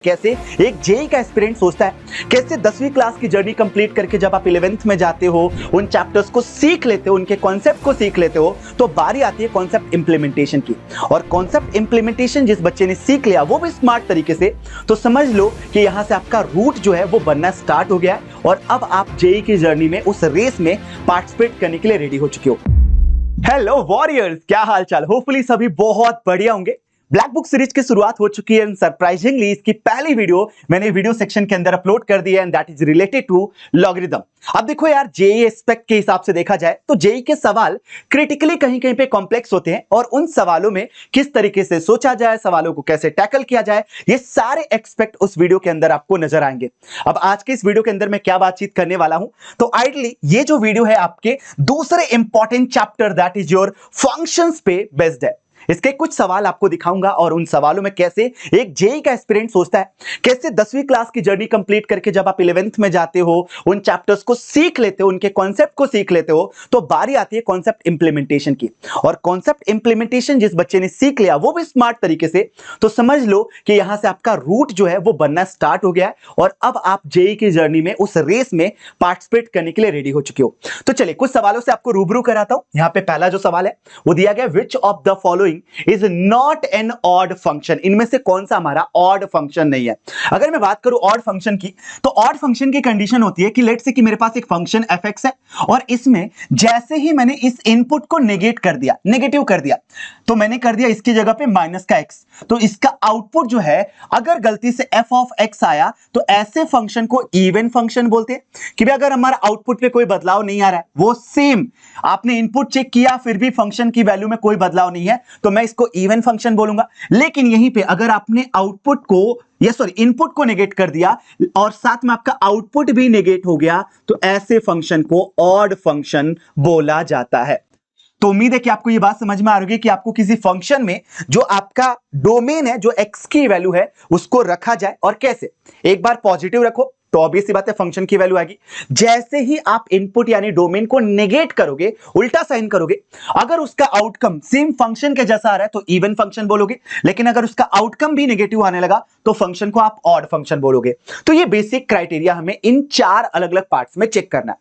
कैसे एक जेई का एस्पिरेंट सोचता है, कैसे 10वीं क्लास की जर्नी कंप्लीट करके जब आप 11th में जाते हो, उन चैप्टर्स को सीख लेते हो, उनके कॉन्सेप्ट को सीख लेते हो, तो बारी आती है कॉन्सेप्ट इंप्लीमेंटेशन की। और कॉन्सेप्ट इंप्लीमेंटेशन जिस बच्चे ने सीख लिया वो भी स्मार्ट तरीके से, तो समझ लो कि यहां से आपका रूट जो है वो बनना स्टार्ट हो गया है और अब आप जेई की जर्नी में उस रेस में पार्टिसिपेट करने के लिए रेडी हो चुके हो। हेलो वॉरियर्स, क्या हाल चाल? होपफुली सभी बहुत बढ़िया होंगे। ब्लैक बुक सीरीज की शुरुआत हो चुकी है एंड सरप्राइजिंगली इसकी पहली वीडियो मैंने वीडियो सेक्शन के अंदर अपलोड कर दी है and that is related to logarithm. अब देखो यार, जेई एस्पेक्ट के हिसाब से देखा जाए तो जेई के सवाल क्रिटिकली कहीं कहीं पे कॉम्प्लेक्स होते हैं और उन सवालों में किस तरीके से सोचा जाए, सवालों को कैसे टैकल किया जाए, ये सारे एक्सपेक्ट उस वीडियो के अंदर आपको नजर आएंगे। अब आज के इस वीडियो के अंदर मैं क्या बातचीत करने वाला हूं, तो आइडली ये जो वीडियो है आपके दूसरे important chapter that is your functions पे बेस्ड है। इसके कुछ सवाल आपको दिखाऊंगा और उन सवालों में कैसे एक जेई का एस्पिरेंट सोचता है, कैसे 10वीं क्लास की जर्नी कंप्लीट करके जब आप 11th में जाते हो, उन चैप्टर्स को सीख लेते हो, उनके कॉन्सेप्ट को सीख लेते हो, तो बारी आती है कॉन्सेप्ट इंप्लीमेंटेशन की। और कॉन्सेप्ट इंप्लीमेंटेशन जिस बच्चे ने सीख लिया वो भी स्मार्ट तरीके से, तो समझ लो कि यहां से आपका रूट जो है वो बनना स्टार्ट हो गया है और अब आप जेई की जर्नी में उस रेस में पार्टिसिपेट करने के लिए रेडी हो चुके हो। तो चलिए कुछ सवालों से आपको रूबरू कराता हूं। यहां पे पहला जो सवाल है वो दिया गया, which of the following is not an odd function. इनमें से कौन सा हमारा ऑड फंक्शन नहीं है? अगर मैं बात करूं ऑड फंक्शन की, तो ऑड फंक्शन की कंडीशन होती है कि लेट्स से कि मेरे पास एक फंक्शन fx है और इसमें जैसे ही मैंने इस इनपुट को नेगेट कर दिया, नेगेटिव कर दिया, तो मैंने कर दिया इसकी जगह पे माइनस का x, तो इसका आउटपुट जो है अगर गलती से f ऑफ x आया तो ऐसे फंक्शन को इवन फंक्शन बोलते हैं कि भाई अगर हमारा आउटपुट पे कोई बदलाव नहीं आ रहा है, वो सेम आपने इनपुट चेक किया फिर भी फंक्शन की वैल्यू में कोई बदलाव नहीं है, तो मैं इसको इवन फंक्शन बोलूंगा। लेकिन यहीं पे अगर आपने आउटपुट को इनपुट को नेगेट कर दिया और साथ में आपका आउटपुट भी नेगेट हो गया, तो ऐसे फंक्शन को ऑड फंक्शन बोला जाता है। तो उम्मीद है कि आपको यह बात समझ में आ रही है कि आपको किसी फंक्शन में जो आपका डोमेन है, जो x की वैल्यू है, उसको रखा जाए और कैसे। एक बार पॉजिटिव रखो तो ऑब्वियस सी बात है फंक्शन की वैल्यू आएगी। जैसे ही आप इनपुट यानी डोमेन को नेगेट करोगे, उल्टा साइन करोगे, अगर उसका आउटकम सेम फंक्शन के जैसा आ रहा है तो इवन फंक्शन बोलोगे, लेकिन अगर उसका आउटकम भी नेगेटिव आने लगा तो फंक्शन को आप ऑड फंक्शन बोलोगे। तो ये बेसिक क्राइटेरिया हमें इन चार अलग अलग पार्ट्स में चेक करना है।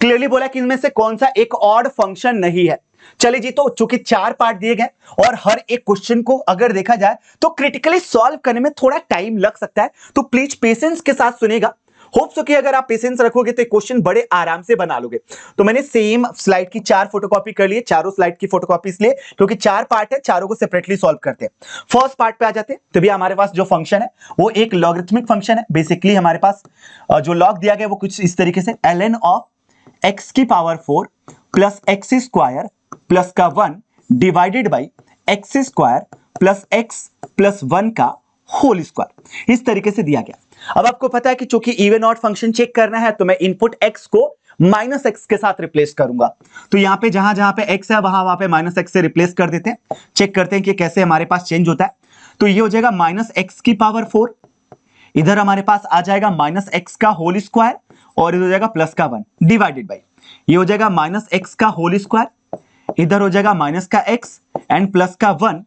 क्लियरली बोला कि इनमें से कौन सा एक ऑड फंक्शन नहीं है। चलिए जी, तो चूंकि चार पार्ट दिए गए और हर एक क्वेश्चन को अगर देखा जाए तो क्रिटिकली सॉल्व करने में थोड़ा टाइम लग सकता है, तो प्लीज पेशेंस के साथ सुनेगा। होप सो कि अगर आप पेशेंस रखोगे तो क्वेश्चन बड़े आराम से बना लोगे। तो मैंने सेम स्लाइड की 4 फोटोकॉपी कर लिए, चारों स्लाइड की फोटोकॉपी इसलिए क्योंकि 4 पार्ट है, चारों को सेपरेटली सॉल्व करते हैं। फर्स्ट पार्ट पे आ जाते हैं। तो भी हमारे पास जो फंक्शन है वो एक लॉगरिथमिक फंक्शन है। बेसिकली हमारे पास जो लॉग दिया गया वो कुछ इस तरीके से, ln ऑफ x की power 4 plus x square plus का 1 divided by x square plus x plus 1 का होल स्क्वायर, इस तरीके से दिया गया। अब आपको पता है कि चूंकि इवन ऑड फंक्शन चेक करना है तो मैं इनपुट x को माइनस एक्स के साथ रिप्लेस करूंगा। तो यहां पे जहां जहां पे x है वहां पे माइनस एक्स से रिप्लेस कर देते हैं। चेक करते हैं कि कैसे हमारे पास चेंज होता है। तो ये हो जाएगा माइनस एक्स की पावर 4, इधर हमारे पास आ जाएगा माइनस एक्स का होल स्क्वायर और इधर हो जाएगा प्लस का 1 डिवाइडेड बाई, ये हो जाएगा माइनस एक्स का होल स्क्वायर, इधर हो जाएगा माइनस का एक्स एंड प्लस का 1,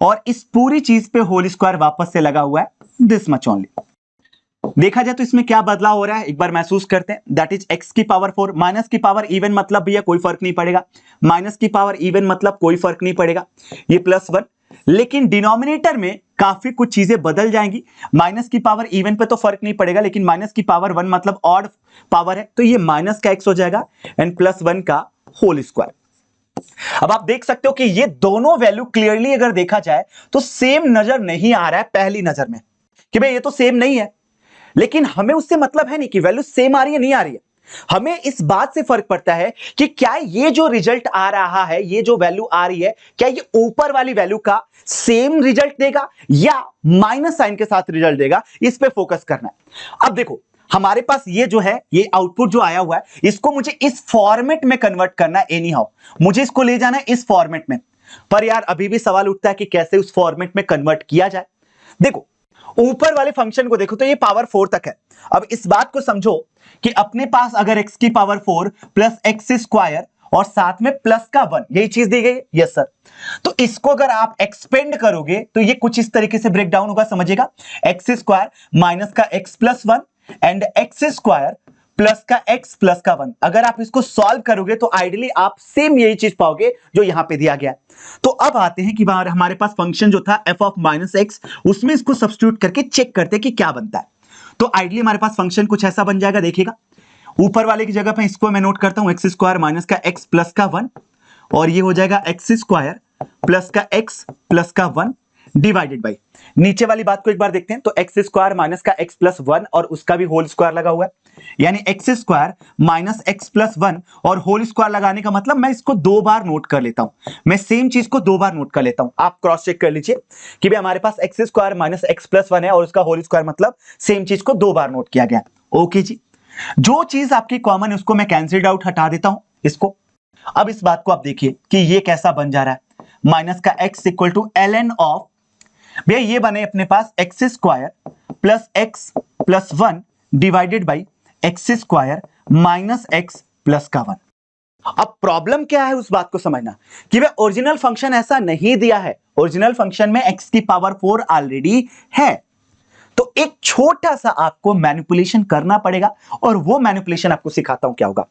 और इस पूरी चीज पे होल स्क्वायर वापस से लगा हुआ है, दिस मच ओनली। देखा जाए तो इसमें क्या बदलाव हो रहा है एक बार महसूस करते हैं। दैट इज एक्स की पावर 4, माइनस की पावर इवन मतलब भैया कोई फर्क नहीं पड़ेगा, माइनस की पावर इवन मतलब कोई फर्क नहीं पड़ेगा, ये प्लस 1। लेकिन डिनोमिनेटर में काफी कुछ चीजें बदल जाएंगी। माइनस की पावर इवन पे तो फर्क नहीं पड़ेगा, लेकिन माइनस की पावर 1 मतलब ऑड पावर है, तो ये माइनस का एक्स हो जाएगा एंड प्लस 1 का होल स्क्वायर। अब आप देख सकते हो कि ये दोनों वैल्यू क्लियरली अगर देखा जाए तो सेम नजर नहीं आ रहा है पहली नजर में कि भाई ये तो सेम नहीं है, लेकिन हमें उससे मतलब है नहीं कि वैल्यू सेम आ रही है नहीं आ रही है। हमें इस बात से फर्क पड़ता है कि क्या ये जो रिजल्ट आ रहा है, ये जो वैल्यू आ रही है, क्या ये ऊपर वाली वैल्यू का सेम रिजल्ट देगा या माइनस साइन के साथ रिजल्ट देगा, इस पे फोकस करना है। अब देखो हमारे पास ये जो है, ये आउटपुट जो आया हुआ है, इसको मुझे इस फॉर्मेट में कन्वर्ट करना है। एनी हाउ मुझे इसको ले जाना है इस फॉर्मेट में, पर यार अभी भी सवाल उठता है कि कैसे उस फॉर्मेट में कन्वर्ट किया जाए। देखो ऊपर वाले फंक्शन को देखो तो ये पावर 4 तक है। अब इस बात को समझो कि अपने पास अगर x की पावर 4 प्लस एक्स स्क्वायर और साथ में प्लस का 1, यही चीज दी गई। Yes sir. तो इसको अगर आप एक्सपेंड करोगे तो ये कुछ इस तरीके से ब्रेक डाउन होगा, समझिएगा। एक्स स्क्वायर माइनस का x plus 1 and x square plus का एक्स प्लस का 1। अगर आप इसको सॉल्व करोगे तो आइडियली आप सेम यही चीज पाओगे जो यहां पे दिया गया है। तो अब आते हैं कि हमारे पास फंक्शन जो था एफ ऑफ माइनस एक्स, उसमें इसको सब्स्टिट्यूट करके चेक करते हैं कि क्या बनता है। तो आइडियली हमारे पास फंक्शन कुछ ऐसा बन जाएगा, देखिएगा। ऊपर वाले की जगह पे इसको मैं नोट करता हूं, एक्स स्क्वायर माइनस का एक्स प्लस का 1, और ये हो जाएगा एक्स स्क्वायर प्लस का एक्स प्लस का 1 डिवाइडेड बाई, नीचे वाली बात को एक बार देखते हैं। तो एक्स स्क्वायर माइनस का एक्स प्लस 1 और उसका भी होल स्क्वायर लगा हुआ है, यानी x square minus x plus 1 और होल स्क्वायर लगाने का मतलब मैं इसको दो बार नोट कर लेता हूं, मैं सेम चीज को दो बार नोट कर लेता हूं। आप क्रॉस चेक कर लीजिए कि भाई हमारे पास x square minus x plus 1 है और उसका होल स्क्वायर मतलब सेम चीज को दो बार नोट किया गया। ओके जी, जो चीज आपकी कॉमन है उसको मैं कैंसिल्ड आउट हटा देता हूं इसको। अब इस बात को आप देखिए कि ये कैसा बन जा रहा है, माइनस का x equal to l n of, भैया ये बने अपने पास x square plus x plus 1 divided by x square minus x plus का 1। अब प्रॉब्लम क्या है उस बात को समझना कि भाई ओरिजिनल फंक्शन ऐसा नहीं दिया है, ओरिजिनल फंक्शन में x की पावर 4 ऑलरेडी है। तो एक छोटा सा आपको मैनिपुलेशन करना पड़ेगा और वो मैनिपुलेशन आपको सिखाता हूं क्या होगा।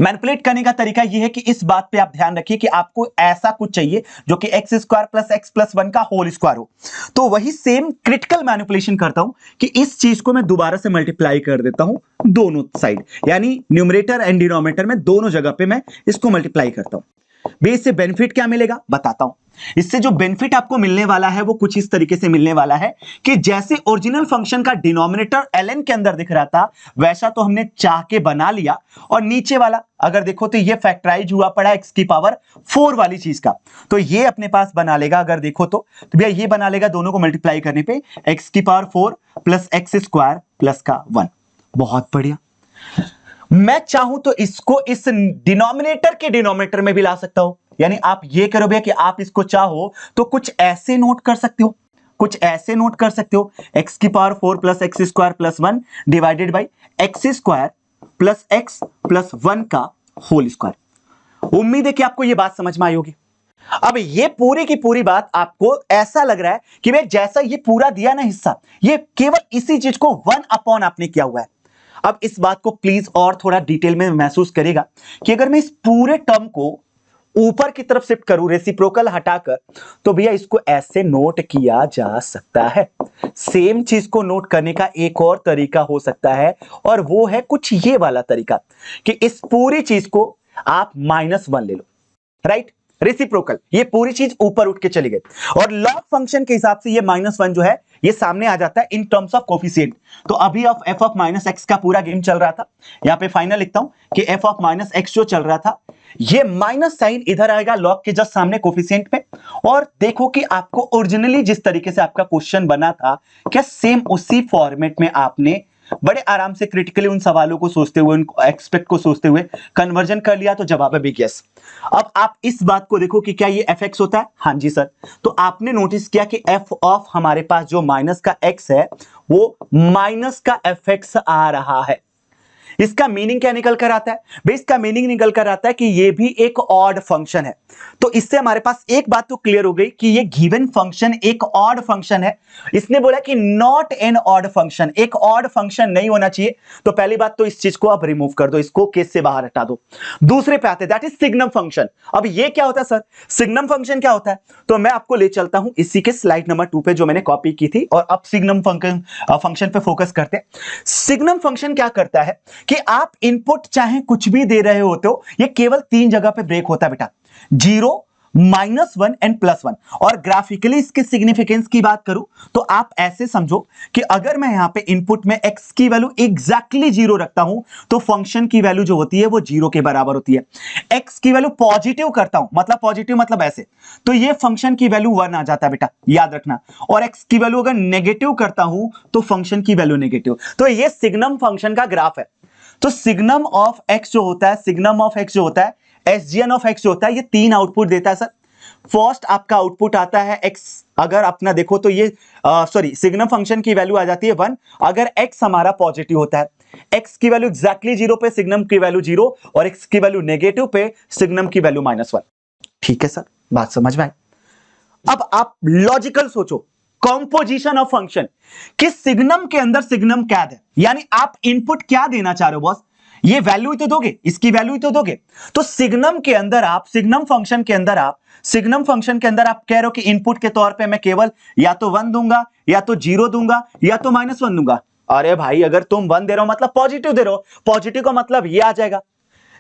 मैनिपुलेट करने का तरीका यह है कि इस बात पे आप ध्यान रखिए कि आपको ऐसा कुछ चाहिए जो कि x square plus x plus 1 का होल स्क्वायर हो। तो वही सेम क्रिटिकल मैनिपुलेशन करता हूं कि इस चीज को मैं दोबारा से मल्टीप्लाई कर देता हूं दोनों साइड, यानी न्यूमरेटर एंड डिनोमिनेटर में दोनों जगह पे मैं इसको मल्टीप्लाई करता हूं। भाई इससे बेनिफिट क्या मिलेगा बताता हूं। इससे जो बेनिफिट आपको मिलने वाला है वो कुछ इस तरीके से मिलने वाला है कि जैसे ओरिजिनल फंक्शन का डिनोमिनेटर ln के अंदर दिख रहा था वैसा तो हमने चाह के बना लिया, और नीचे वाला अगर देखो तो ये फैक्टराइज हुआ पड़ा x की पावर 4 वाली चीज का, तो ये अपने पास बना लेगा। अगर देखो तो भैया ये बना लेगा दोनों को मल्टीप्लाई करने पे x की power 4 plus x square plus का 1। बहुत बढ़िया। मैं चाहूं तो इसको इस डिनोमिनेटर के डिनोमिनेटर में भी ला सकता हूं, यानी आप ये करो भैया कि आप इसको चाहो तो कुछ ऐसे नोट कर सकते हो, कुछ ऐसे नोट कर सकते हो, x की power 4 plus x square plus 1 divided by x square plus x plus 1 का होल स्क्वायर। उम्मीद है कि आपको ये बात समझ में आई होगी। अब ये पूरी की पूरी बात आपको ऐसा लग रहा है कि भाई जैसा ये पूरा दिया ना हिस्सा, ये केवल इसी चीज को 1 अपॉन आपने किया हुआ है। अब इस बात को प्लीज और थोड़ा डिटेल में महसूस करेगा कि अगर मैं इस पूरे टर्म को ऊपर की तरफ शिफ्ट करूं रेसिप्रोकल हटाकर, तो भैया इसको ऐसे नोट किया जा सकता है। सेम चीज को नोट करने का एक और तरीका हो सकता है, और वो है कुछ ये वाला तरीका कि इस पूरी चीज को आप -1 ले लो, राइट। रेसिप्रोकल, ये पूरी चीज ऊपर उठ के चली गई, और लॉग फंक्शन के हिसाब से ये -1 जो है ये सामने आ जाता है इन टर्म्स ऑफ कोफिशिएंट। तो अभी of F of minus x का पूरा गेम चल रहा था, यहां पे फाइनल लिखता हूं कि एफ ऑफ माइनस एक्स जो चल रहा था, ये माइनस साइन इधर आएगा लॉग के जस्ट सामने कोफिशिएंट पे। और देखो कि आपको ओरिजिनली जिस तरीके से आपका क्वेश्चन बना था, क्या सेम उसी फॉर्मेट में आपने बड़े आराम से क्रिटिकली उन सवालों को सोचते हुए, उन एक्सपेक्ट को सोचते हुए कन्वर्जन कर लिया? तो जवाब है बिग यस। अब आप इस बात को देखो कि क्या ये एफ एक्स होता है? हाँ जी सर। तो आपने नोटिस किया कि एफ ऑफ हमारे पास जो माइनस का एक्स है वो माइनस का एफ एक्स आ रहा है। इसका मीनिंग क्या निकल कर आता है भाई? इसका मीनिंग निकल कर आता है कि ये भी एक ऑड फंक्शन है। तो इससे हमारे पास एक बात तो क्लियर हो गई कि ये गिवन फंक्शन एक ऑड फंक्शन है। इसने बोला कि नॉट एन ऑड फंक्शन, एक ऑड फंक्शन नहीं होना चाहिए। तो पहली बात तो इस चीज को आप रिमूव कर दो, इसको केस से बाहर हटा दो। दूसरे पे आते हैं, दैट इज सिग्नम फंक्शन। अब ये क्या होता है सर? सिग्नम फंक्शन क्या होता है? तो मैं आपको ले चलता हूं इसी के स्लाइड नंबर 2 पे जो मैंने कॉपी की थी, और अब सिग्नम फंक्शन पे फोकस करते हैं। सिग्नम फंक्शन क्या करता है कि आप इनपुट चाहे कुछ भी दे रहे होते हो, ये केवल 3 जगह पे ब्रेक होता है बेटा, 0, -1 एंड +1। और ग्राफिकली इसके सिग्निफिकेंस की बात करूं तो आप ऐसे समझो कि अगर मैं यहां पे इनपुट में x की वैल्यू एग्जैक्टली 0 रखता हूं तो फंक्शन की वैल्यू जो होती है वो 0 के बराबर होती है। x की वैल्यू पॉजिटिव करता हूं, मतलब पॉजिटिव मतलब ऐसे, तो ये फंक्शन की वैल्यू 1 आ जाता है बेटा, याद रखना। और x की वैल्यू अगर नेगेटिव करता हूं तो फंक्शन की वैल्यू नेगेटिव। तो ये सिग्नम फंक्शन का ग्राफ है। तो सिग्नम ऑफ x जो होता है, सिग्नम ऑफ x जो होता है, एसजीएन ऑफ x जो होता है, ये 3 आउटपुट देता है सर। फर्स्ट आपका आउटपुट आता है x, अगर अपना देखो तो ये सॉरी सिग्नम फंक्शन की वैल्यू आ जाती है 1 अगर x हमारा पॉजिटिव होता है, x की वैल्यू एग्जैक्टली 0 पे सिग्नम की वैल्यू 0 और x की वैल्यू नेगेटिव पे सिग्नम की वैल्यू -1। ठीक है सर, बात समझ में आई। अब आप लॉजिकल सोचो, कॉम्पोजिशन ऑफ फंक्शन कि सिग्नम के अंदर सिग्नम कैद है, यानी आप इनपुट क्या देना चाह रहे हो बॉस, ये वैल्यू ही तो दोगे, इसकी वैल्यू ही तो दोगे। तो सिग्नम के अंदर आप सिग्नम फंक्शन के अंदर आप कह रहे हो कि इनपुट के तौर पे मैं केवल या तो 1 दूंगा या तो 0 दूंगा या तो -1 दूंगा। अरे भाई अगर तुम 1 दे रहे हो मतलब पॉजिटिव दे रहे हो, पॉजिटिव का मतलब ये आ जाएगा,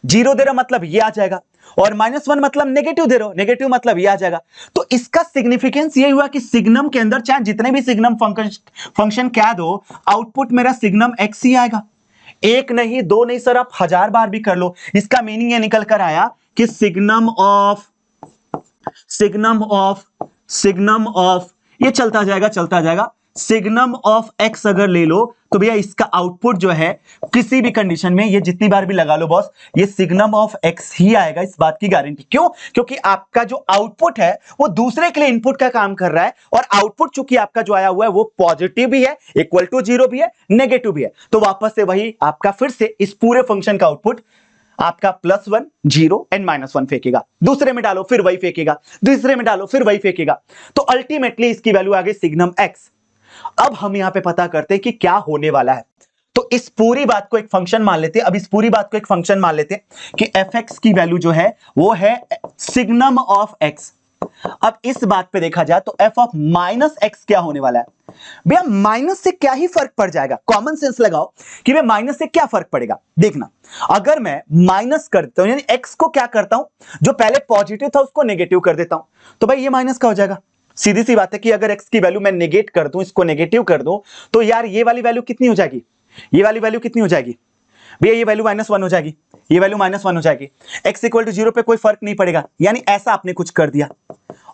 0 दे रहे हो मतलब ये आ जाएगा, और -1 मतलब नेगेटिव दे रहे हो, नेगेटिव मतलब ये आ जाएगा। तो इसका सिग्निफिकेंस ये हुआ कि सिग्नम के अंदर चाहे जितने भी सिग्नम फंक्शन कैद हो, आउटपुट मेरा सिग्नम x ही आएगा। एक नहीं, दो नहीं सर, आप 1000 बार भी कर लो, इसका मीनिंग ये निकल कर आया कि सिग्नम ऑफ ये चलता जाएगा सिग्नम ऑफ x अगर ले लो तो भैया इसका आउटपुट जो है किसी भी कंडीशन में, ये जितनी बार भी लगा लो बॉस, ये सिग्नम ऑफ x ही आएगा, इस बात की गारंटी। क्यों? क्योंकि आपका जो आउटपुट है वो दूसरे के लिए इनपुट का काम कर रहा है, और आउटपुट चूंकि आपका जो आया हुआ है वो पॉजिटिव भी है, इक्वल टू 0 भी है, नेगेटिव भी है। तो वापस से वही आपका फिर से इस पूरे फंक्शन का आउटपुट आपका +1 0 एंड -1 फेंकेगा, दूसरे में डालो फिर वही फेंकेगा, तीसरे में डालो फिर वही फेंकेगा। तो अल्टीमेटली इसकी वैल्यू आ गई सिग्नम x। अब हम यहां पे पता करते हैं कि क्या होने वाला है। तो इस पूरी बात को एक फंक्शन मान लेते हैं, अब इस पूरी बात को एक फंक्शन मान लेते हैं कि fx की वैल्यू जो है वो है सिग्नम ऑफ x। अब इस बात पे देखा जाए तो f ऑफ -x क्या होने वाला है भैया, माइनस से क्या ही फर्क पड़ जाएगा, कॉमन सेंस लगाओ कि भाई माइनस से क्या फर्क पड़ेगा। देखना, अगर मैं माइनस करता हूं यानी x को क्या करता हूं, जो पहले पॉजिटिव था उसको नेगेटिव कर देता हूं, तो भाई ये माइनस का हो जाएगा। सीधी सी बात है कि अगर x की वैल्यू मैं नेगेट कर दूं, इसको नेगेटिव कर दूं, तो यार ये वाली वैल्यू कितनी हो जाएगी, ये वाली वैल्यू कितनी हो जाएगी भैया, ये वैल्यू -1 हो जाएगी, ये वैल्यू -1 हो जाएगी। x इक्वल टू 0 पे कोई फर्क नहीं पड़ेगा, यानी ऐसा आपने कुछ कर दिया।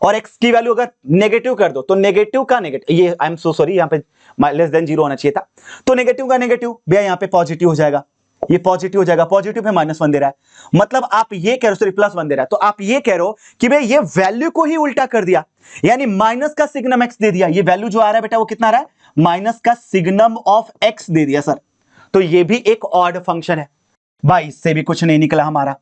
और x की वैल्यू अगर नेगेटिव कर दो तो नेगेटिव का नेगेटिव, ये आई एम सो सॉरी, यहां पे <0 होना चाहिए था, तो नेगेटिव का नेगेटिव भैया यहां पे पॉजिटिव हो जाएगा, ये पॉजिटिव हो जाएगा, पॉजिटिव पे -1 दे रहा है, मतलब आप ये कह रहे हो, सॉरी +1 दे रहा है, तो आप ये कह रहे हो कि भाई ये वैल्यू को ही उल्टा कर दिया, यानी माइनस का सिग्नम x दे दिया। ये वैल्यू जो आ रहा है बेटा वो कितना आ रहा है, माइनस का सिग्नम ऑफ x दे दिया सर। तो ये भी एक ऑड फंक्शन है भाई, इससे भी कुछ नहीं निकला हमारा,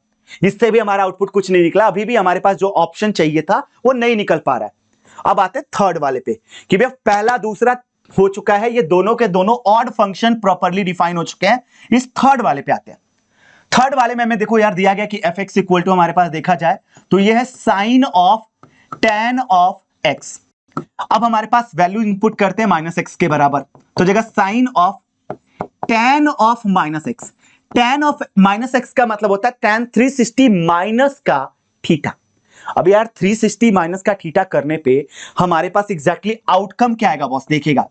इससे भी हमारा आउटपुट कुछ नहीं निकला, अभी भी हमारे पास जो ऑप्शन चाहिए था वो नहीं निकल पा रहा है। अब आते हैं थर्ड वाले पे कि भैया पहला दूसरा हो चुका है, ये दोनों के दोनों ऑड फंक्शन प्रॉपर्ली डिफाइन हो चुके हैं। इस थर्ड वाले पे आते हैं। थर्ड वाले में देखो यार दिया गया कि fx इक्वल टू हमारे पास देखा जाए तो ये है sine of tan of x। अब हमारे पास वैल्यू इनपुट करते हैं -x के बराबर, तो जगह sine of tan of -x। tan of -x का मतलब होता है tan 360 माइनस का थीटा। अब यार 360 माइनस का थीटा करने पे हमारे पास एग्जैक्टली आउटकम क्या आएगा बॉस, देखिएगा।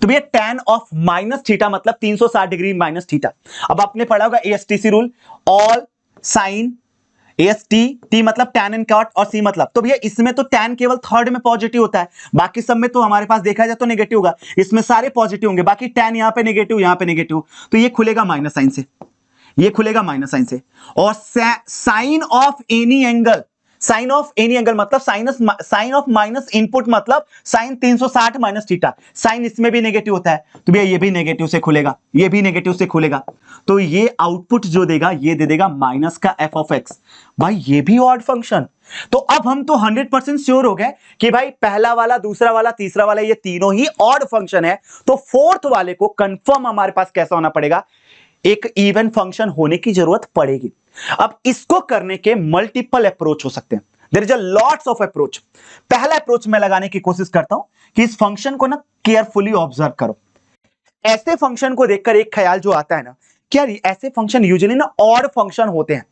तो भैया tan ऑफ -थीटा मतलब 360 डिग्री माइनस थीटा। अब आपने पढ़ा होगा ASTC rule, all sine AST मतलब tan एंड कॉट और C मतलब, तो भैया इसमें तो tan केवल थर्ड में पॉजिटिव होता है, बाकी सब में तो हमारे पास देखा जाए तो नेगेटिव होगा, इसमें सारे पॉजिटिव होंगे, बाकी tan यहां पे नेगेटिव, यहां पे नेगेटिव, तो ये खुलेगा माइनस साइन से, ये खुलेगा माइनस साइन से। और sine of any angle, sine of any angle मतलब साइन ऑफ माइनस इनपुट मतलब साइन 360 माइनस थीटा, साइन इसमें भी नेगेटिव होता है, तो भैया ये भी नेगेटिव से खुलेगा, ये भी नेगेटिव से खुलेगा, तो ये आउटपुट जो देगा ये दे देगा माइनस का f ऑफ x। भाई ये भी ऑड फंक्शन। तो अब हम तो 100% श्योर हो गए कि भाई पहला वाला, दूसरा वाला, तीसरा वाला ये तीनों ही ऑड फंक्शन है, तो फोर्थ वाले को कंफर्म हमारे पास कैसा होना पड़ेगा, एक इवन फंक्शन होने की जरूरत पड़ेगी। अब इसको करने के मल्टीपल अप्रोच हो सकते हैं, there is a lots of approach. पहला अप्रोच मैं लगाने की कोशिश करता हूं कि इस फंक्शन को ना केयरफुली ऑब्जर्व करो। ऐसे फंक्शन को देखकर एक ख्याल जो आता है ना, क्या ऐसे फंक्शन यूजुअली ना ऑड फंक्शन होते हैं।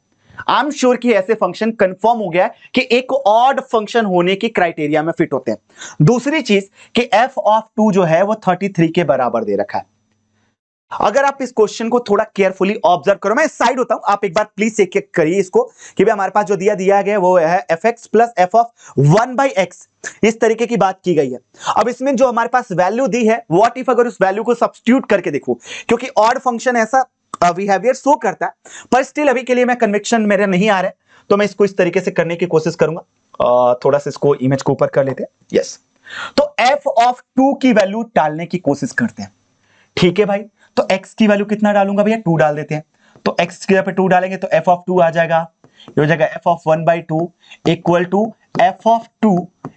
आई एम श्योर कि ऐसे फंक्शन कंफर्म हो गया कि एक ऑड फंक्शन होने की क्राइटेरिया में फिट होते हैं। दूसरी चीज कि f ऑफ 2 जो है वो 33 के बराबर दे रखा है। अगर आप इस क्वेश्चन को थोड़ा केयरफुली ऑब्जर्व करो, मैं साइड होता हूं, आप एक बार प्लीज चेक करिए इसको कि भाई हमारे पास जो दिया गया वो है fx plus f of 1/x, इस तरीके की बात की गई है। अब इसमें जो हमारे पास वैल्यू दी है, व्हाट इफ अगर उस वैल्यू को सब्स्टिट्यूट करके देखो, क्योंकि ऑड फंक्शन ऐसा बिहेवियर शो करता है, पर स्टिल अभी के लिए मैं कन्विक्शन मेरे नहीं आ रहा है, तो मैं इसको इस तरीके से करने की कोशिश करूंगा। थोड़ा सा इसको इमेज को ऊपर कर लेते हैं। यस, तो f ऑफ 2 की वैल्यू डालने की कोशिश करते हैं। ठीक है भाई, तो x की वैल्यू कितना डालूंगा भैया, 2 डाल देते हैं। तो x की जगह पे 2 डालेंगे तो f ऑफ 2 आ जाएगा, ये हो जाएगा f of 1/2 equal to f of 2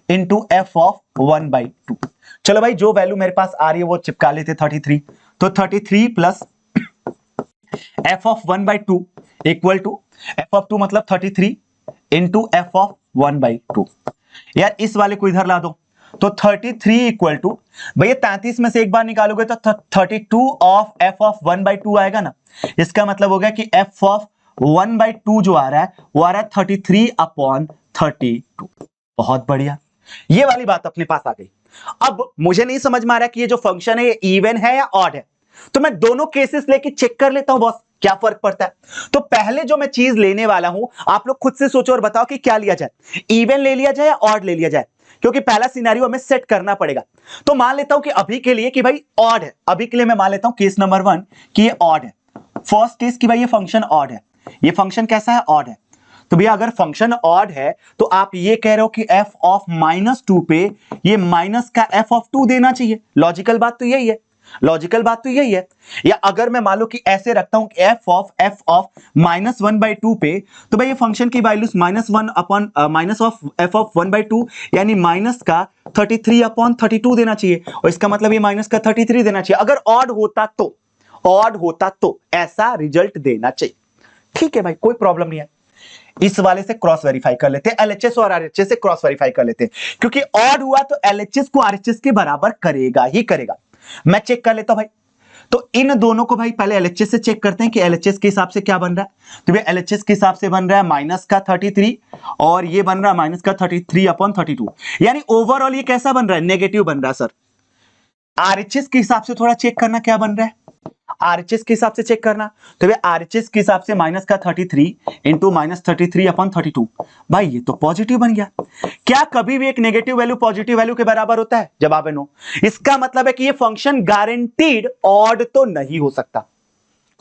into f of 1/2। चलो भाई, जो वैल्यू मेरे पास आ रही है वो चिपका लेते 33, तो 33 plus f of 1/2 equal to f of 2 मतलब 33 इंटू f ऑफ 1/2। यार इस वाले को इधर ला दो, तो 33 इक्वल टू भैया 33 में से एक बार निकालोगे तो 32 ऑफ f ऑफ 1/2 आएगा ना। इसका मतलब हो गया कि f ऑफ 1/2 जो आ रहा है वो आ रहा है 33/32। बहुत बढ़िया, ये वाली बात अपने पास आ गई। अब मुझे नहीं समझ में आ रहा कि ये जो फंक्शन है ये इवन है या ऑड है, तो मैं दोनों केसेस लेके चेक कर लेता हूं बॉस, क्या फर्क पड़ता है। तो पहले जो मैं चीज लेने वाला हूं, आप लोग खुद से सोचो और बताओ कि क्या लिया जाए, इवन ले लिया जाए या ऑड ले लिया जाए, क्योंकि पहला सिनेरियो हमें सेट करना पड़ेगा। तो मान लेता हूं कि अभी के लिए कि भाई ऑड है, अभी के लिए मैं मान लेता हूं केस नंबर 1 कि ये ऑड है। फर्स्ट केस कि भाई ये फंक्शन ऑड है, ये फंक्शन कैसा है, ऑड है। तो भैया अगर फंक्शन ऑड है तो आप ये कह रहे हो कि f ऑफ -2 पे ये माइनस का f ऑफ 2 देना चाहिए। लॉजिकल बात तो यही है, लॉजिकल बात तो यही है। या अगर मैं मान लो कि ऐसे रखता हूं कि f ऑफ -1/2 पे, तो भाई ये फंक्शन की values -1 upon minus of f of 1/2 यानी माइनस का 33/32 देना चाहिए, और इसका मतलब ये माइनस का 33 देना चाहिए। अगर ऑड होता तो ऐसा रिजल्ट देना चाहिए। ठीक है भाई, कोई प्रॉब्लम नहीं है। इस वाले से क्रॉस वेरीफाई कर लेते हैं, एलएचएस और आरएचएस से क्रॉस वेरीफाई कर लेते हैं, क्योंकि ऑड हुआ तो एलएचएस को आरएचएस के बराबर करेगा ही करेगा। मैं चेक कर लेता हूं भाई, तो इन दोनों को भाई पहले एलएचएस से चेक करते हैं कि एलएचएस के हिसाब से क्या बन रहा है। तो भाई एलएचएस के हिसाब से बन रहा है माइनस का 33 और ये बन रहा है माइनस का 33/32, यानी ओवरऑल ये कैसा बन रहा है, नेगेटिव बन रहा है सर। आरएचएस के हिसाब से थोड़ा चेक करना क्या बन रहा है, आरएचएस के हिसाब से चेक करना। तो भाई आरएचएस के हिसाब से माइनस का 33 इंटू -33/32, भाई ये तो पॉजिटिव बन गया। क्या कभी भी एक नेगेटिव वैल्यू पॉजिटिव वैल्यू के बराबर होता है? जवाब है नो। इसका मतलब है कि ये फंक्शन गारंटीड ऑड तो नहीं हो सकता।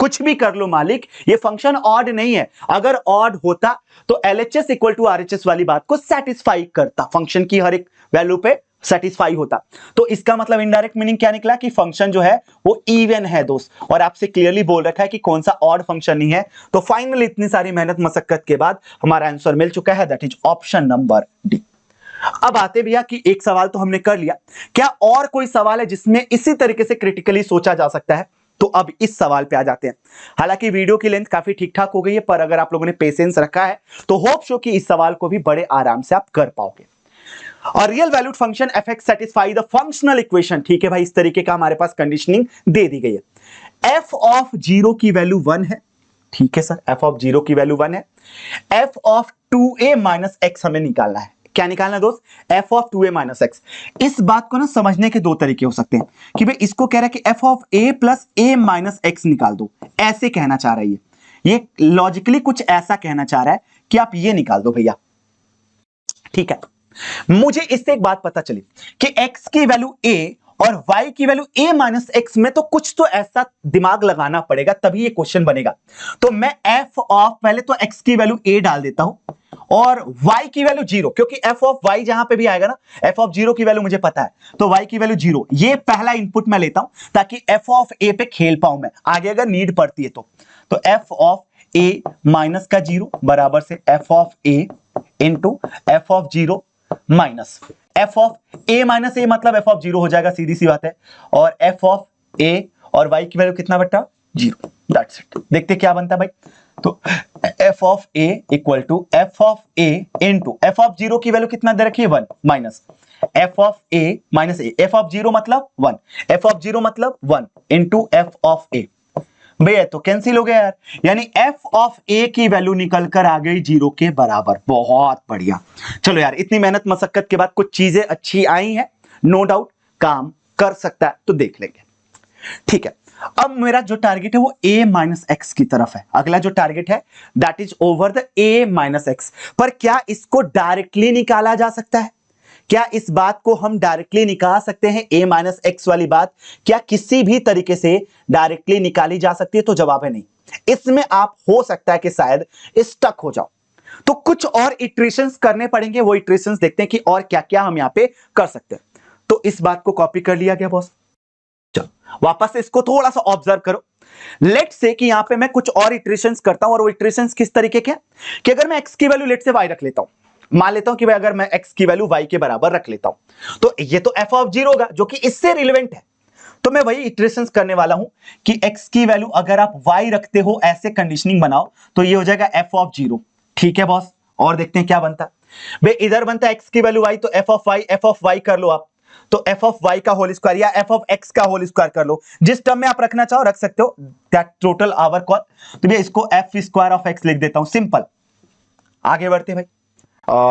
कुछ भी कर लो मालिक, ये फंक्शन ऑड नहीं है। अगर ऑड होता तो एलएचएस इक्वल टू आरएचएस वाली बात को सेटिस्फाई करता, फंक्शन की हर एक वैल्यू पे सेटिस्फाई होता। तो इसका मतलब इनडायरेक्ट मीनिंग क्या निकला कि फंक्शन जो है वो इवन है दोस्त, और आपसे क्लियरली बोल रखा है कि कौन सा ऑड फंक्शन नहीं है। तो फाइनली इतनी सारी मेहनत मशक्कत के बाद हमारा आंसर मिल चुका है, that is option number D. अब आते भैया कि एक सवाल तो हमने कर लिया, क्या और कोई सवाल है जिसमें इसी तरीके से क्रिटिकली सोचा जा सकता है? तो अब इस सवाल पे आ जाते हैं। हालांकि वीडियो की लेंथ काफी ठीक ठाक हो गई है, पर अगर आप लोगों ने पेशेंस रखा है तो होप सो कि इस सवाल को भी बड़े आराम से आप कर पाओगे। और real valued function f(x) satisfy the functional equation. ठीक है भाई, इस तरीके का हमारे पास कंडीशनिंग दे दी गई है। f ऑफ 0 की वैल्यू 1 है। ठीक है सर, f ऑफ 0 की वैल्यू 1 है। f of 2a minus x हमें निकालना है। क्या निकालना है दोस्त? f of 2a minus x। इस बात को ना समझने के दो तरीके हो सकते हैं कि भाई इसको कह रहा है कि f of a plus a minus x निकाल दो, ऐसे कहना चाह रहा है ये लॉजिकली कुछ ऐसा कहना चाह रहा है कि आप ये निकाल दो भैया। ठीक है, मुझे इससे एक बात पता चली कि x की वैल्यू a और y की वैल्यू a माइनस x में तो कुछ तो ऐसा दिमाग लगाना पड़ेगा, तभी ये क्वेश्चन बनेगा। तो मैं f ऑफ, पहले तो x की वैल्यू a डाल देता हूं और y की वैल्यू 0, क्योंकि f ऑफ y जहां पे भी आएगा ना, f ऑफ 0 की वैल्यू मुझे पता है, तो y की वैल्यू 0, ये पहला इनपुट मैं लेता हूं ताकि f ऑफ a पे खेल पाऊं मैं आगे अगर नीड पड़ती है तो f ऑफ a माइनस का 0 बराबर से f of a into f of 0 minus f of a minus a, मतलब f ऑफ 0 हो जाएगा, सीधी सी बात है। और f ऑफ a और y की वैल्यू कितना बट्टा 0, दैट्स इट। देखते क्या बनता है भाई, तो f of a equal to f of a into f of 0 की वैल्यू कितना दे रखी है 1 minus f of a minus a, f of 0 मतलब 1, f ऑफ 0 मतलब 1 इंटू f ऑफ a। भैया तो कैंसिल हो गया यार, यानी f ऑफ a की वैल्यू निकल कर आ गई 0 के बराबर। बहुत बढ़िया। चलो यार, इतनी मेहनत मशक्कत के बाद कुछ चीजें अच्छी आई हैं, नो डाउट काम कर सकता है, तो देख लेंगे। ठीक है, अब मेरा जो टारगेट है वो a माइनस एक्स की तरफ है। अगला जो टारगेट है that is over the a minus x. पर क्या इसको डायरेक्टली निकाला जा सकता है? क्या इस बात को हम डायरेक्टली निकाल सकते हैं, a माइनस एक्स वाली बात क्या किसी भी तरीके से डायरेक्टली निकाली जा सकती है? तो जवाब है नहीं। इसमें आप हो सकता है कि शायद स्टक हो जाओ, तो कुछ और इटरेशंस करने पड़ेंगे। वो इटरेशंस देखते हैं कि और क्या क्या हम यहां पे कर सकते हैं। तो इस बात को कॉपी कर लिया गया बॉस। चलो वापस से इसको थोड़ा सा ऑब्जर्व करो। लेट से कि यहां पे मैं कुछ और इटरेशंस करता हूं, और वो इटरेशंस किस तरीके के हैं कि अगर मैं x की वैल्यू लेट से y रख लेता हूं, मान लेता हूं कि भाई अगर मैं x की वैल्यू y के बराबर रख लेता हूं, तो ये तो f ऑफ 0 होगा जो कि इससे रिलेवेंट है। तो मैं वही इटरेशंस करने वाला हूं कि x की वैल्यू अगर आप y रखते हो, ऐसे कंडीशनिंग बनाओ, तो ये हो जाएगा f ऑफ 0। ठीक है बॉस, और देखते हैं क्या बनता है। भाई इधर बनता है x की वैल्यू y, तो f ऑफ y कर लो आप, तो f ऑफ y का होल स्क्वायर या f ऑफ x का होल स्क्वायर कर लो, जिस टर्म में आप रखना चाहो रख सकते हो, दैट टोटल आवर कॉल। तो मैं इसको f स्क्वायर ऑफ x लिख देता हूं, सिंपल। आगे बढ़ते भाई,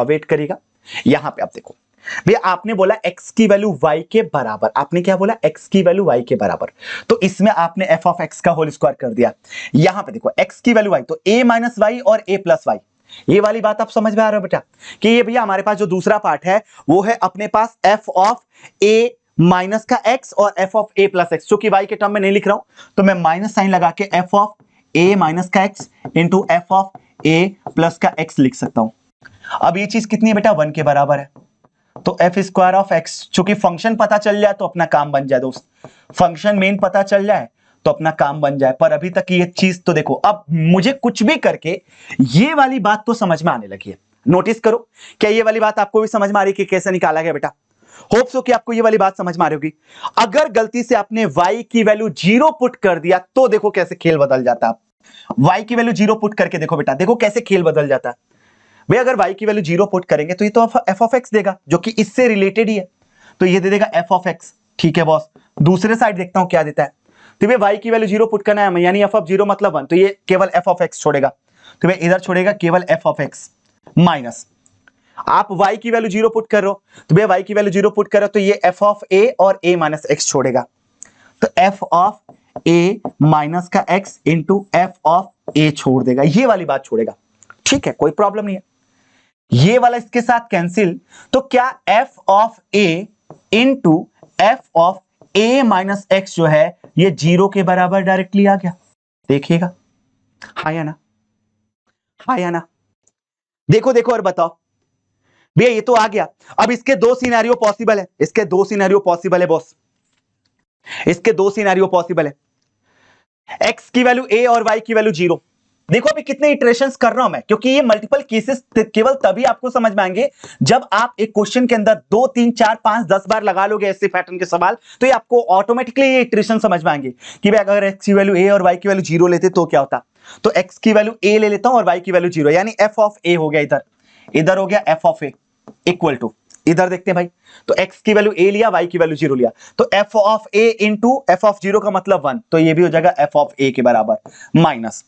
वेट करिएगा। यहां पे आप देखो भैया, आपने बोला x की वैल्यू y के बराबर, आपने क्या बोला, x की वैल्यू y के बराबर, तो इसमें आपने f ऑफ x का होल स्क्वायर कर दिया। यहां पे देखो x की वैल्यू y, तो a माइनस वाई और a प्लस वाई, ये वाली बात आप समझ में आ रहा है बेटा कि ये भैया हमारे पास जो दूसरा पार्ट है वो है अपने पास f ऑफ a माइनस का x और f of a plus x, जो कि y के टर्म में नहीं लिख रहा हूं, तो मैं माइनस साइन लगा के f ऑफ a माइनस का x into f of a plus का x लिख सकता हूं। अब ये चीज कितनी है बेटा, 1 के बराबर है, तो f स्क्वायर ऑफ x, चूंकि फंक्शन पता चल जाए तो अपना काम बन जाए दोस्त, फंक्शन मेन पता चल जाए तो अपना काम बन जाए। पर अभी तक ये चीज तो देखो, अब मुझे कुछ भी करके ये वाली बात तो समझ में आने लगी है। नोटिस करो, क्या ये वाली बात आपको भी समझ में आ रही है कि कैसे निकाला गया बेटा? होप सो कि आपको ये वाली बात समझ में आ रही होगी। अगर गलती से आपने y की वैल्यू 0 पुट कर दिया तो देखो कैसे खेल बदल जाता है। y की वैल्यू 0 पुट करके देखो बेटा, देखो कैसे खेल बदल जाता है। भाई अगर y की वैल्यू 0 पुट करेंगे तो ये तो f ऑफ x देगा, जो कि इससे रिलेटेड ही है, तो ये दे देगा f ऑफ x। ठीक है बॉस, दूसरे साइड देखता हूं क्या देता है। तो भाई y की वैल्यू 0 पुट करना है, यानी f ऑफ 0 मतलब 1, तो ये केवल f ऑफ x छोड़ेगा, तो भाई इधर छोड़ेगा केवल f ऑफ x माइनस, आप y की वैल्यू 0 पुट कर रहे हो, तो भाई y की वैल्यू 0 पुट कर रहे हो, तो ये f ऑफ a और a माइनस x छोड़ेगा, तो f ऑफ a माइनस का x into f of a छोड़ देगा, ये वाली बात छोड़ेगा। ठीक है, कोई प्रॉब्लम नहीं है, ये वाला इसके साथ कैंसिल, तो क्या f of a into f of a minus x जो है ये 0 के बराबर डायरेक्टली आ गया। देखिएगा, हाँ या ना, हाँ या ना, देखो देखो और बताओ भैया, ये तो आ गया। अब इसके दो सिनेरियो पॉसिबल है, इसके दो सिनेरियो पॉसिबल है बॉस, इसके दो सिनेरियो पॉसिबल है, x की वैल्यू a और y की वैल्यू 0। देखो अभी कितने इटरेशंस कर रहा हूं मैं, क्योंकि ये मल्टीपल केसेस केवल तभी आपको समझ में आएंगे जब आप एक क्वेश्चन के अंदर 2 3 4 5 10 बार लगा लोगे ऐसे पैटर्न के सवाल, तो ये आपको ऑटोमेटिकली ये इटरेशन समझ में आएंगे कि भाई अगर x की वैल्यू a और y की वैल्यू 0 लेते तो क्या होता। तो x की वैल्यू a ले लेता हूं और y की वैल्यू 0, यानी f ऑफ a हो गया, इधर इधर हो गया f of a equal to, इधर देखते हैं भाई, तो x की वैल्यू a लिया, y की वैल्यू 0 लिया, तो f of a into f of 0 का मतलब 1, तो ये भी हो जाएगा f ऑफ a के बराबर माइनस,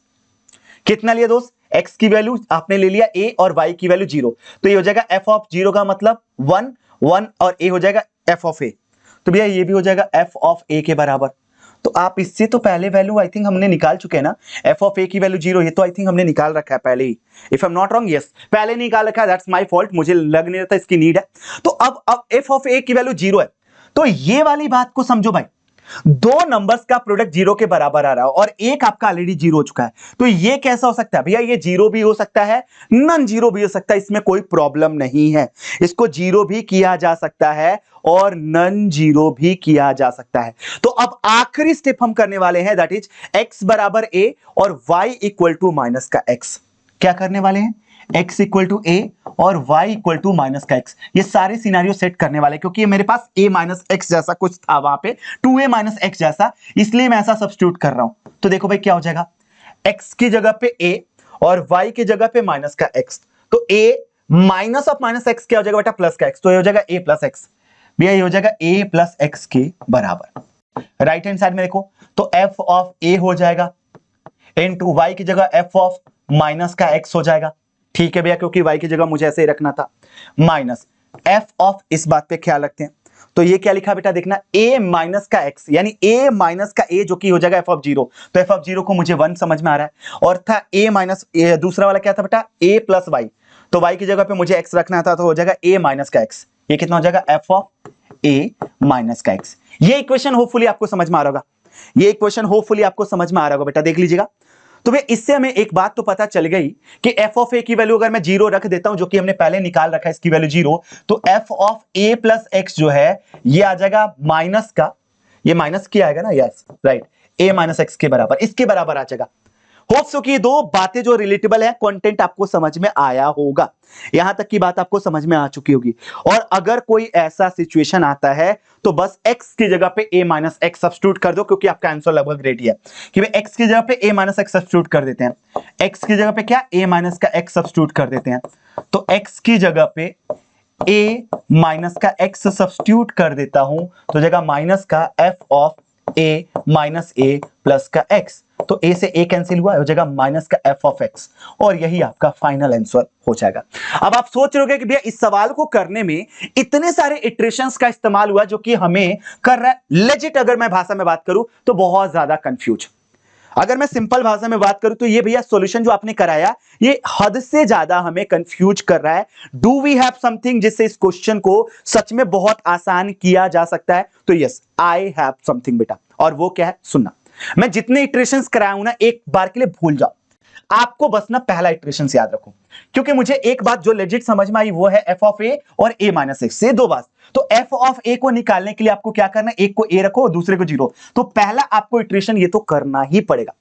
कितना लिया दोस्त, x की वैल्यू आपने ले लिया a और y की वैल्यू 0, तो ये हो जाएगा f ऑफ 0 का मतलब 1 1 और a हो जाएगा f ऑफ a, तो भैया ये भी हो जाएगा f ऑफ a के बराबर। तो आप इससे तो पहले वैल्यू आई थिंक हमने निकाल चुके हैं ना, f ऑफ a की वैल्यू 0, ये तो आई थिंक हमने निकाल रखा है पहले ही, if I am not wrong, yes पहले निकाल रखा है, दैट्स माय फॉल्ट, मुझे लग नहीं रहा था इसकी नीड है। तो अब f ऑफ a की वैल्यू 0 है, तो ये वाली बात को समझो भाई, दो नंबर्स का प्रोडक्ट 0 के बराबर आ रहा है और एक आपका ऑलरेडी 0 हो चुका है, तो ये कैसा हो सकता है भैया, ये 0 भी हो सकता है, नन 0 भी हो सकता है, इसमें कोई प्रॉब्लम नहीं है, इसको 0 भी किया जा सकता है और नन 0 भी किया जा सकता है। तो अब आखिरी स्टेप हम करने वाले हैं, दैट इज x बराबर a और y इक्वल टू माइनस का x। क्या करने वाले हैं, x इक्वल टू a और y इक्वल टू माइनस का x, ये सारे सिनेरियो सेट करने वाले, क्योंकि मेरे पास a माइनस एक्स जैसा कुछ था वहां पे, 2a माइनस एक्स जैसा, इसलिए मैं ऐसा सब्स्टिट्यूट कर रहा हूं। तो देखो भाई क्या हो जाएगा, x की जगह पे a और y की जगह पे माइनस का x, तो a minus of minus x क्या हो जाएगा बेटा, प्लस का x, तो ये हो जाएगा a प्लस एक्स, भैया ये हो जाएगा a प्लस एक्स के बराबर। राइट हैंड साइड में देखो, तो f ऑफ a हो जाएगा इनटू y की जगह f ऑफ माइनस का x हो जाएगा। ठीक है भैया, क्योंकि y की जगह मुझे ऐसे ही रखना था, माइनस f ऑफ, इस बात पे ख्याल रखते हैं, तो ये क्या लिखा बेटा, देखना a माइनस का x, यानी a माइनस का a जो कि हो जाएगा f ऑफ 0, तो f ऑफ 0 को मुझे 1 समझ में आ रहा है, और था a माइनस, दूसरा वाला क्या था बेटा, a प्लस y, तो y की जगह पे मुझे x रखना था, तो हो जाएगा a माइनस का x ये कितना हो जाएगा एफ ऑफ ए माइनस का एक्स। ये इक्वेशन होपफुली आपको समझ में आ रहा होगा, ये इक्वेशन होपफुली आपको समझ में आ रहा होगा बेटा, देख लीजिएगा। तो भैया इससे हमें एक बात तो पता चल गई कि एफ ऑफ ए की वैल्यू अगर मैं 0 रख देता हूं, जो कि हमने पहले निकाल रखा है इसकी वैल्यू 0, तो F of A plus x जो है ये आ जाएगा माइनस का, ये माइनस क्या आएगा ना, यस राइट, ए माइनस एक्स के बराबर, इसके बराबर आ जाएगा। होप सो कि ये दो बातें जो रिलेटेबल है, कंटेंट आपको समझ में आया होगा, यहां तक की बात आपको समझ में आ चुकी होगी। और अगर कोई ऐसा सिचुएशन आता है तो बस x की जगह पे a माइनस एक्स सब्स्टिट्यूट कर दो, क्योंकि आपका आंसर लगभग रेडी है कि भाई x की जगह पे a माइनस एक्स सब्स्टिट्यूट कर देते हैं, x की जगह पे क्या a माइनस का x सब्स्टिट्यूट कर देते हैं। तो x की जगह पे a माइनस का x सब्स्टिट्यूट कर देता हूं तो जगह माइनस का f of a minus a plus का x, तो a से a कैंसिल हुआ, हो जाएगा माइनस का f ऑफ x, और यही आपका फाइनल आंसर हो जाएगा। अब आप सोच रहे होगे कि भैया इस सवाल को करने में इतने सारे इटरेशंस का इस्तेमाल हुआ जो कि हमें कर रहा है लेजिट, अगर मैं भाषा में बात करूं तो बहुत ज्यादा कंफ्यूज। अगर मैं सिंपल भाषा में बात करूं तो ये भैया सॉल्यूशन जो आपने कराया ये हद से ज्यादा हमें कंफ्यूज कर रहा है। डू वी हैव समथिंग जिससे इस क्वेश्चन को सच में बहुत आसान किया जा सकता है? तो यस, आई हैव समथिंग बेटा, और वो क्या है सुनना। मैं जितने इटरेशंस कराया हूं ना, एक बार के लिए भूल जाओ, आपको बस ना पहला इटरेशन याद रखो, क्योंकि मुझे एक बात जो लेजिट समझ में आई वो है एफ ऑफ ए और ए माइनस एक्स से दो बात। तो एफ ऑफ ए को निकालने के लिए आपको क्या करना है, एक को ए रखो और दूसरे को 0। तो पहला आपको इटरेशन ये तो करना ही पड़ेगा।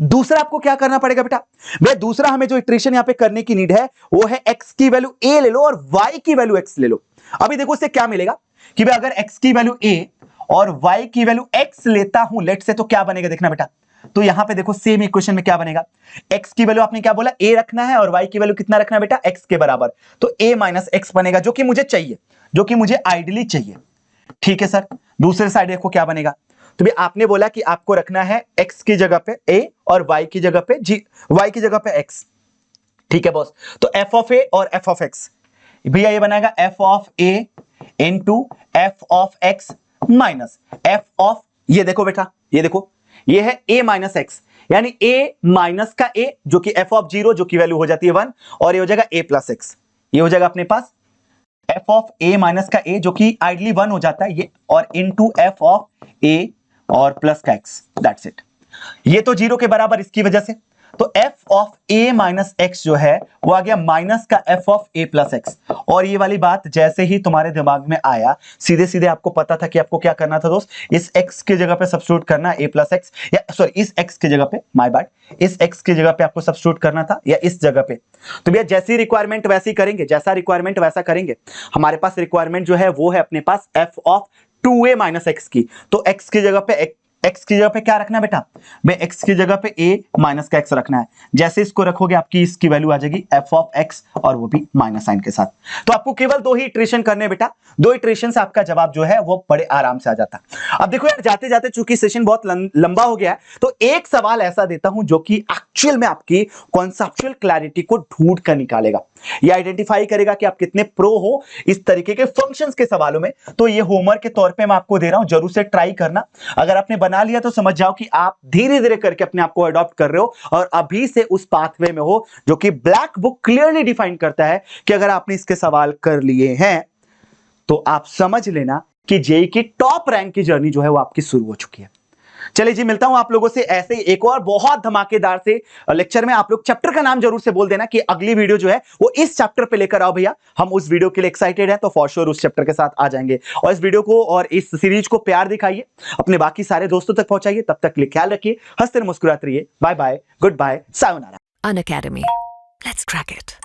दूसरा आपको क्या करना पड़ेगा बेटा, वे दूसरा हमें जो इटरेशन यहां पे करने की नीड है वो है x की वैल्यू a ले लो और y की वैल्यू x ले लो। अभी देखो इससे क्या मिलेगा कि भाई अगर x की वैल्यू a और y की वैल्यू x लेता हूं लेट से, तो क्या बनेगा देखना बेटा। तो यहां पे देखो सेम इक्वेशन में क्या बनेगा, x की वैल्यू आपने क्या बोला a रखना है और y की वैल्यू कितना रखना है बेटा, x के बराबर। तो a माइनस एक्स बनेगा, जो कि मुझे चाहिए, जो कि मुझे आइडियली चाहिए। ठीक है सर, दूसरे साइड देखो क्या बनेगा। तो भी आपने बोला कि आपको रखना है x की जगह पे a और y की जगह पे y की जगह पे x। ठीक है बॉस, तो f ऑफ a और f ऑफ x, भैया ये बनाएगा f of a into f of x minus f of, ये देखो बेटा, ये देखो ये है a माइनस एक्स, यानी a माइनस का a जो कि f ऑफ 0 जो की वैल्यू हो जाती है 1, और ये हो जाएगा a प्लस एक्स, ये हो जाएगा अपने पास f ऑफ a माइनस का a जो कि आइडली 1 हो जाता है ये, और इंटू f ऑफ a और प्लस का x, दैट्स इट। ये तो 0 के बराबर इसकी वजह से, तो f of a minus x जो है वो आ गया माइनस का f of a plus x. और ये वाली बात जैसे ही तुम्हारे दिमाग में आया, सीधे सीधे आपको पता था कि आपको क्या करना था दोस्त, इस x की जगह पे सब्स्टिट्यूट करना a प्लस एक्स, या सॉरी इस x की जगह पे, माय बैड, इस x की जगह पे आपको सब्स्टिट्यूट करना था, या इस जगह पे। तो भैया जैसी रिक्वायरमेंट वैसी करेंगे, जैसा रिक्वायरमेंट वैसा करेंगे। हमारे पास रिक्वायरमेंट जो है वो है अपने पास f of 2a minus x की, तो x की जगह पे x की जगह पे क्या रखना है बेटा, मैं x की जगह पे a माइनस का x रखना है। जैसे इसको रखोगे आपकी इसकी वैल्यू आ जाएगी f ऑफ x, और वो भी माइनस साइन के साथ। तो आपको केवल 2 ही इटरेशन करने हैं बेटा, 2 इटरेशन से आपका जवाब जो है वो बड़े आराम से आ जाता है। अब देखो यार, जाते जाते चूंकि सेशन बहुत लंबा हो गया है, तो एक सवाल ऐसा देता हूं जो कि एक्चुअल में आपकी कॉन्सेप्चुअल क्लैरिटी को ढूंढ कर निकालेगा, ये आइडेंटिफाई करेगा कि आप कितने प्रो हो इस तरीके के फंक्शंस के सवालों में। तो ये होमवर्क के तौर पे मैं आपको दे रहा हूं, जरूर से ट्राई करना। अगर आपने बना लिया तो समझ जाओ कि आप धीरे धीरे करके अपने आप को अडॉप्ट कर रहे हो और अभी से उस पाथवे में हो जो कि ब्लैक बुक क्लियरली डिफाइन करता है कि अगर आपने इसके सवाल कर लिए हैं तो आप समझ लेना कि जेईई की टॉप रैंक की जर्नी जो है वो आपकी शुरू हो चुकी है। चलिए जी, मिलता हूं आप लोगों से ऐसे ही एक और बहुत धमाकेदार से लेक्चर में। आप लोग चैप्टर का नाम जरूर से बोल देना कि अगली वीडियो जो है वो इस चैप्टर पे लेकर आओ भैया। हम उस वीडियो के लिए एक्साइटेड हैं, तो फॉर श्योर उस चैप्टर के साथ आ जाएंगे। और इस वीडियो को और इस सीरीज को प्यार दिखाइए, अपने बाकी सारे दोस्तों तक पहुंचाइए। तब तक के लिए ख्याल रखिए, हंसते मुस्कुराते रहिए। बाय बाय, गुड बाय, सायोनारा। Unacademy. Let's crack it.